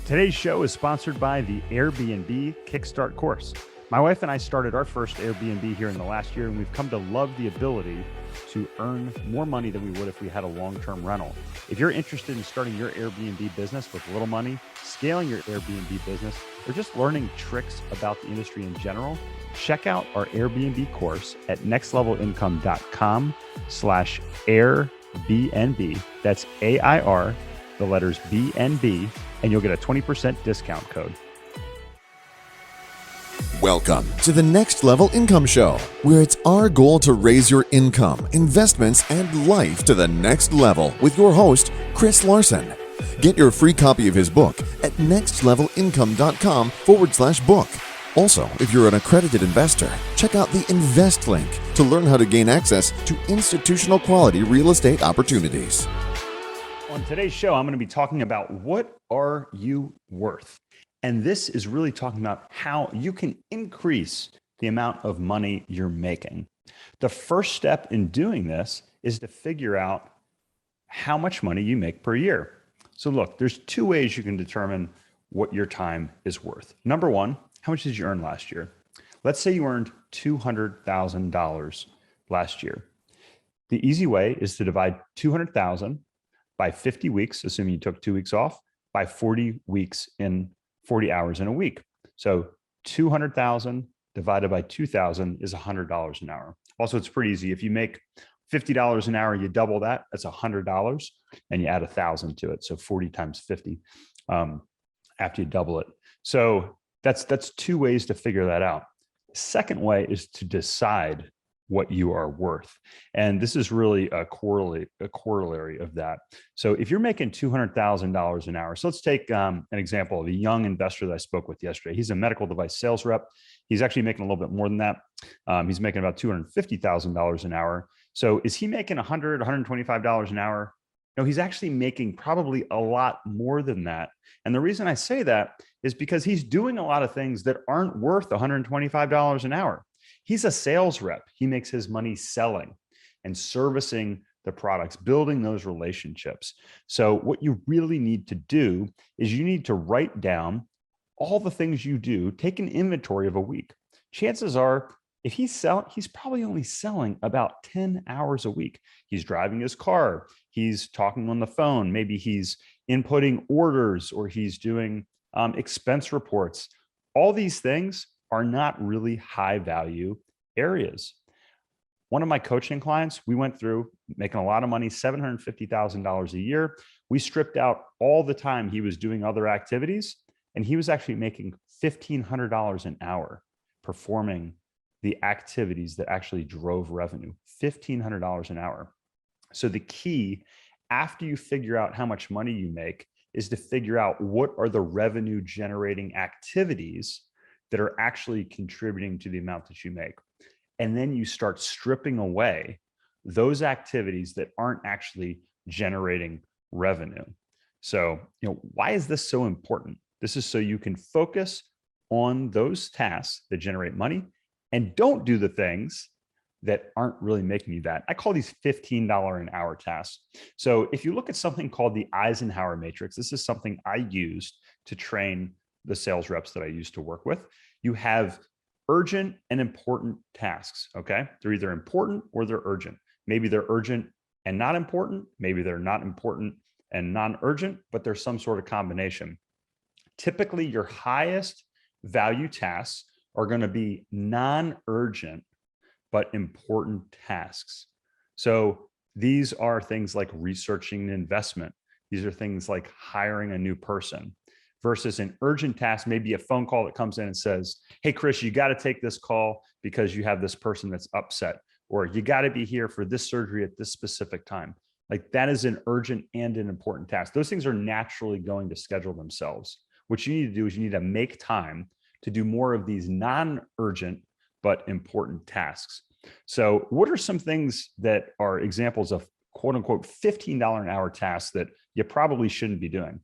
Today's show is sponsored by the Airbnb Kickstart course. My wife and I started our first Airbnb here in the last year, and we've come to love the ability to earn more money than we would if we had a long-term rental. If you're interested in starting your Airbnb business with little money, scaling your Airbnb business, or just learning tricks about the industry in general, check out our Airbnb course at nextlevelincome.com/Airbnb. That's AIR, the letters BNB, and you'll get a 20% discount code. Welcome to the Next Level Income Show, where it's our goal to raise your income, investments, and life to the next level with your host, Chris Larsen. Get your free copy of his book at nextlevelincome.com/book. Also, if you're an accredited investor, check out the Invest link to learn how to gain access to institutional quality real estate opportunities. On today's show, I'm going to be talking about what are you worth? And this is really talking about how you can increase the amount of money you're making. The first step in doing this is to figure out how much money you make per year. So look, there's two ways you can determine what your time is worth. Number one, how much did you earn last year? Let's say you earned $200,000 last year. The easy way is to divide 200,000 by 50 weeks, assuming you took 2 weeks off, by 40 weeks in 40 hours in a week. So 200,000 divided by 2,000 is $100 an hour. Also, it's pretty easy. If you make $50 an hour, you double that, that's $100, and you add 1,000 to it. So 40 times 50 after you double it. So that's two ways to figure that out. Second way is to decide what you are worth. And this is really a corollary of that. So if you're making $200,000 an hour, so let's take an example of a young investor that I spoke with yesterday. He's a medical device sales rep. He's actually making a little bit more than that. He's making about $250,000 an hour. So is he making $100, $125 an hour? No, he's actually making probably a lot more than that. And the reason I say that is because he's doing a lot of things that aren't worth $125 an hour. He's a sales rep. He makes his money selling and servicing the products, building those relationships. So what you really need to do is you need to write down all the things you do, take an inventory of a week. Chances are, if he's probably only selling about 10 hours a week. He's driving his car. He's talking on the phone. Maybe he's inputting orders or he's doing expense reports. All these things are not really high value areas. One of my coaching clients, we went through making a lot of money, $750,000 a year. We stripped out all the time he was doing other activities, and he was actually making $1,500 an hour performing the activities that actually drove revenue, $1,500 an hour. So the key, after you figure out how much money you make, is to figure out what are the revenue generating activities that are actually contributing to the amount that you make. And then you start stripping away those activities that aren't actually generating revenue. So, why is this so important? This is so you can focus on those tasks that generate money and don't do the things that aren't really making you that. I call these $15 an hour tasks. So if you look at something called the Eisenhower Matrix, this is something I used to train the sales reps that I used to work with. You have urgent and important tasks, okay? They're either important or they're urgent. Maybe they're urgent and not important. Maybe they're not important and non-urgent, but there's some sort of combination. Typically, your highest value tasks are going to be non-urgent, but important tasks. So these are things like researching an investment. These are things like hiring a new person. Versus an urgent task, maybe a phone call that comes in and says, hey, Chris, you got to take this call because you have this person that's upset, or you got to be here for this surgery at this specific time. Like that is an urgent and an important task. Those things are naturally going to schedule themselves. What you need to do is you need to make time to do more of these non-urgent but important tasks. So what are some things that are examples of quote unquote $15 an hour tasks that you probably shouldn't be doing?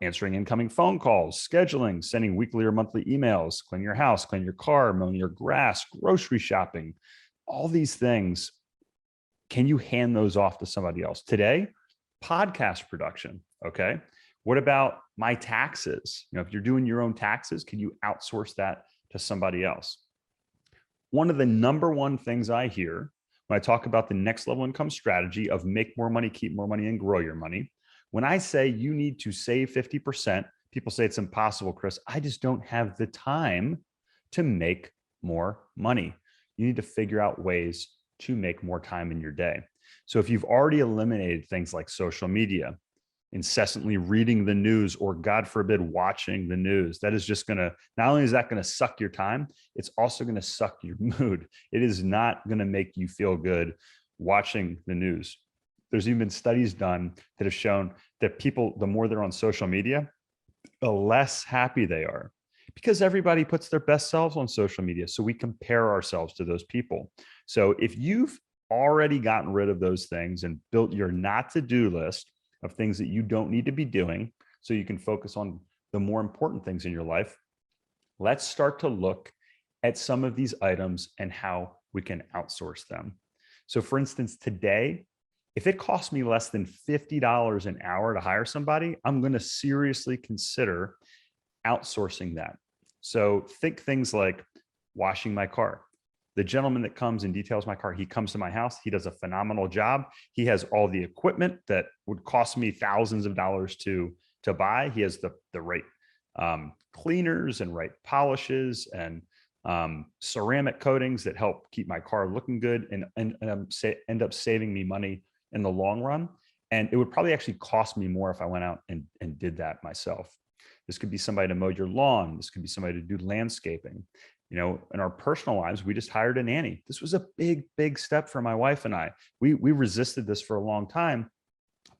Answering incoming phone calls, scheduling, sending weekly or monthly emails, clean your house, clean your car, mowing your grass, grocery shopping, all these things. Can you hand those off to somebody else? Today, podcast production, okay? What about my taxes? If you're doing your own taxes, can you outsource that to somebody else? One of the number one things I hear when I talk about the next level income strategy of make more money, keep more money, and grow your money, when I say you need to save 50%, people say it's impossible, Chris. I just don't have the time to make more money. You need to figure out ways to make more time in your day. So if you've already eliminated things like social media, incessantly reading the news, or God forbid, watching the news, that is just going to, not only is that going to suck your time, it's also going to suck your mood. It is not going to make you feel good watching the news. There's even studies done that have shown that people, the more they're on social media, the less happy they are, because everybody puts their best selves on social media. So we compare ourselves to those people. So if you've already gotten rid of those things and built your not to-do list of things that you don't need to be doing, so you can focus on the more important things in your life, let's start to look at some of these items and how we can outsource them. So for instance, today, if it costs me less than $50 an hour to hire somebody, I'm going to seriously consider outsourcing that. So think things like washing my car. The gentleman that comes and details my car, he comes to my house. He does a phenomenal job. He has all the equipment that would cost me thousands of dollars to buy. He has the right cleaners and right polishes and ceramic coatings that help keep my car looking good and end up saving me money in the long run. And it would probably actually cost me more if I went out and did that myself. This could be somebody to mow your lawn. This could be somebody to do landscaping. In our personal lives, we just hired a nanny. This was a big, big step for my wife and I. We resisted this for a long time,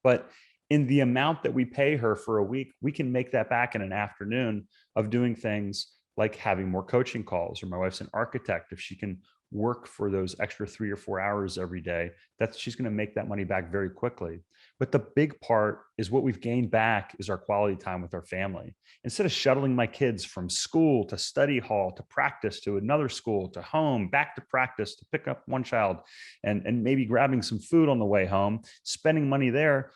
but in the amount that we pay her for a week, we can make that back in an afternoon of doing things like having more coaching calls. Or my wife's an architect. If she can work for those extra 3 or 4 hours every day, she's going to make that money back very quickly. But the big part is what we've gained back is our quality time with our family. Instead of shuttling my kids from school to study hall to practice to another school to home, back to practice to pick up one child and maybe grabbing some food on the way home, spending money there,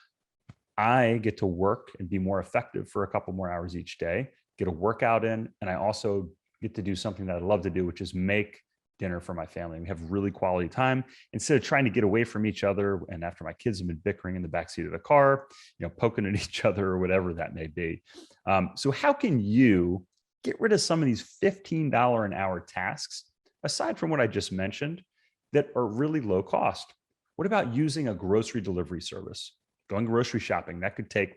I get to work and be more effective for a couple more hours each day, get a workout in, and I also get to do something that I love to do, which is make dinner for my family. We have really quality time instead of trying to get away from each other. And after my kids have been bickering in the backseat of the car, poking at each other or whatever that may be. So how can you get rid of some of these $15 an hour tasks, aside from what I just mentioned, that are really low cost? What about using a grocery delivery service? Going grocery shopping, that could take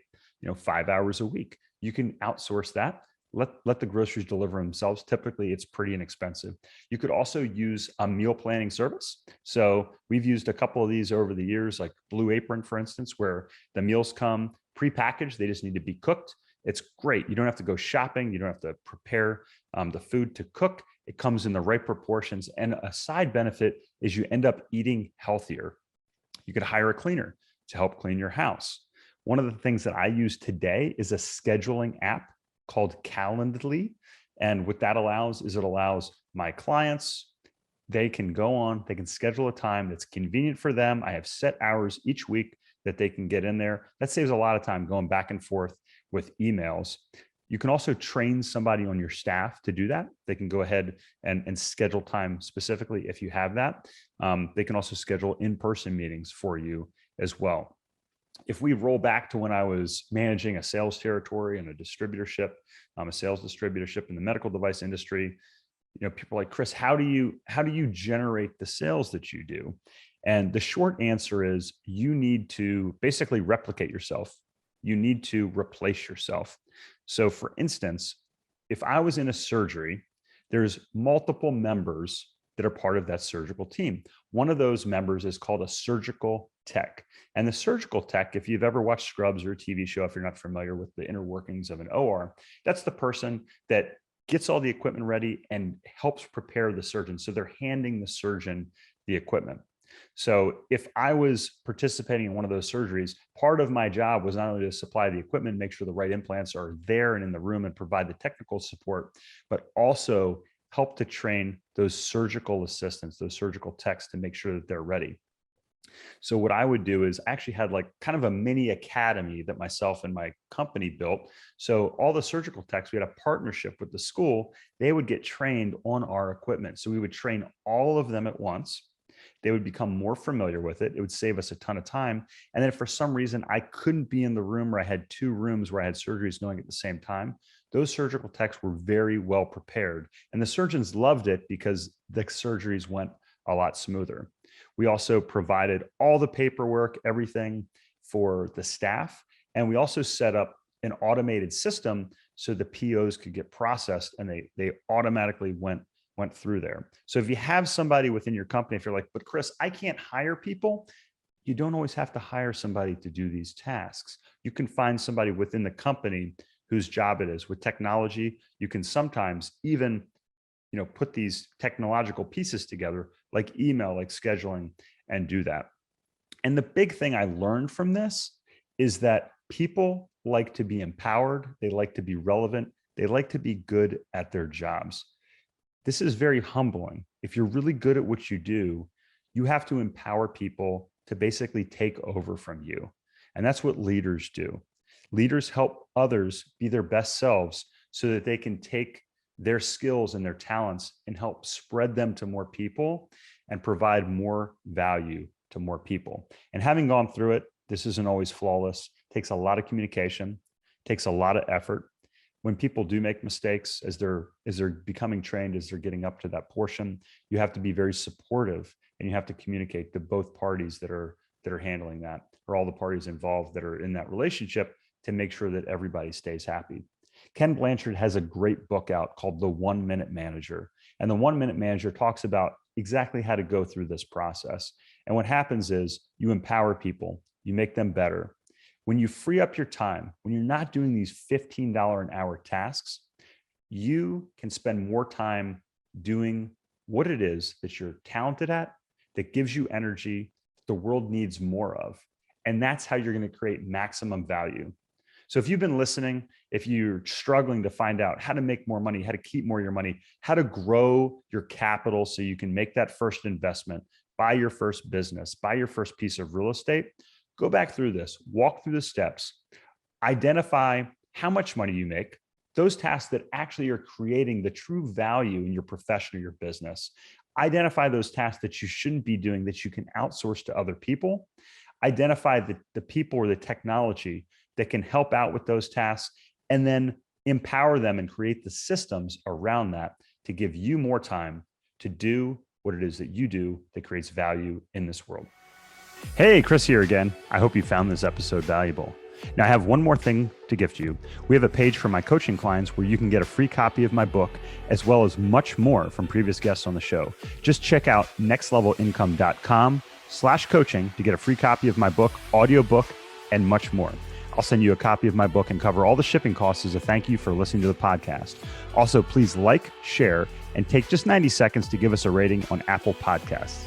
5 hours a week. You can outsource that. Let the groceries deliver themselves. Typically, it's pretty inexpensive. You could also use a meal planning service. So we've used a couple of these over the years, like Blue Apron, for instance, where the meals come prepackaged. They just need to be cooked. It's great. You don't have to go shopping. You don't have to prepare the food to cook. It comes in the right proportions. And a side benefit is you end up eating healthier. You could hire a cleaner to help clean your house. One of the things that I use today is a scheduling app called Calendly. And what that allows is it allows my clients, they can go on, they can schedule a time that's convenient for them. I have set hours each week that they can get in there. That saves a lot of time going back and forth with emails. You can also train somebody on your staff to do that. They can go ahead and schedule time specifically if you have that. They can also schedule in-person meetings for you as well. If we roll back to when I was managing a sales territory and a distributorship, a sales distributorship in the medical device industry, people are like, Chris, how do you generate the sales that you do? And the short answer is you need to basically replicate yourself. You need to replace yourself. So for instance, if I was in a surgery, there's multiple members that are part of that surgical team. One of those members is called a surgical tech. And the surgical tech, if you've ever watched Scrubs or a TV show, if you're not familiar with the inner workings of an OR, that's the person that gets all the equipment ready and helps prepare the surgeon. So they're handing the surgeon the equipment. So if I was participating in one of those surgeries, part of my job was not only to supply the equipment, make sure the right implants are there and in the room and provide the technical support, but also help to train those surgical assistants, those surgical techs to make sure that they're ready. So what I would do is I actually had like kind of a mini academy that myself and my company built. So all the surgical techs, we had a partnership with the school. They would get trained on our equipment. So we would train all of them at once. They would become more familiar with it. It would save us a ton of time. And then if for some reason I couldn't be in the room, or I had two rooms where I had surgeries going at the same time, those surgical techs were very well prepared. And the surgeons loved it because the surgeries went a lot smoother. We also provided all the paperwork, everything for the staff. And we also set up an automated system so the POs could get processed and they automatically went through there. So if you have somebody within your company, if you're like, but Chris, I can't hire people, you don't always have to hire somebody to do these tasks. You can find somebody within the company whose job it is. With technology, you can sometimes even put these technological pieces together, like email, like scheduling, and do that. And the big thing I learned from this is that people like to be empowered. They like to be relevant. They like to be good at their jobs. This is very humbling. If you're really good at what you do, you have to empower people to basically take over from you. And that's what leaders do. Leaders help others be their best selves so that they can take their skills and their talents and help spread them to more people and provide more value to more people. And having gone through it, this isn't always flawless. It takes a lot of communication, takes a lot of effort. When people do make mistakes, as they're becoming trained, as they're getting up to that portion, you have to be very supportive, and you have to communicate to both parties that are handling that, or all the parties involved that are in that relationship, to make sure that everybody stays happy. Ken Blanchard has a great book out called The 1 Minute Manager. And the 1 Minute Manager talks about exactly how to go through this process. And what happens is you empower people, you make them better. When you free up your time, when you're not doing these $15 an hour tasks, you can spend more time doing what it is that you're talented at, that gives you energy, the world needs more of. And that's how you're going to create maximum value. So if you've been listening, if you're struggling to find out how to make more money, how to keep more of your money, how to grow your capital so you can make that first investment, buy your first business, buy your first piece of real estate, go back through this, walk through the steps, identify how much money you make, those tasks that actually are creating the true value in your profession or your business. Identify those tasks that you shouldn't be doing, that you can outsource to other people. Identify the people or the technology that can help out with those tasks, and then empower them and create the systems around that to give you more time to do what it is that you do that creates value in this world. Hey, Chris here again. I hope you found this episode valuable. Now, I have one more thing to gift you. We have a page for my coaching clients where you can get a free copy of my book, as well as much more from previous guests on the show. Just check out nextlevelincome.com/coaching to get a free copy of my book, audiobook, and much more. I'll send you a copy of my book and cover all the shipping costs as a thank you for listening to the podcast. Also, please like, share, and take just 90 seconds to give us a rating on Apple Podcasts.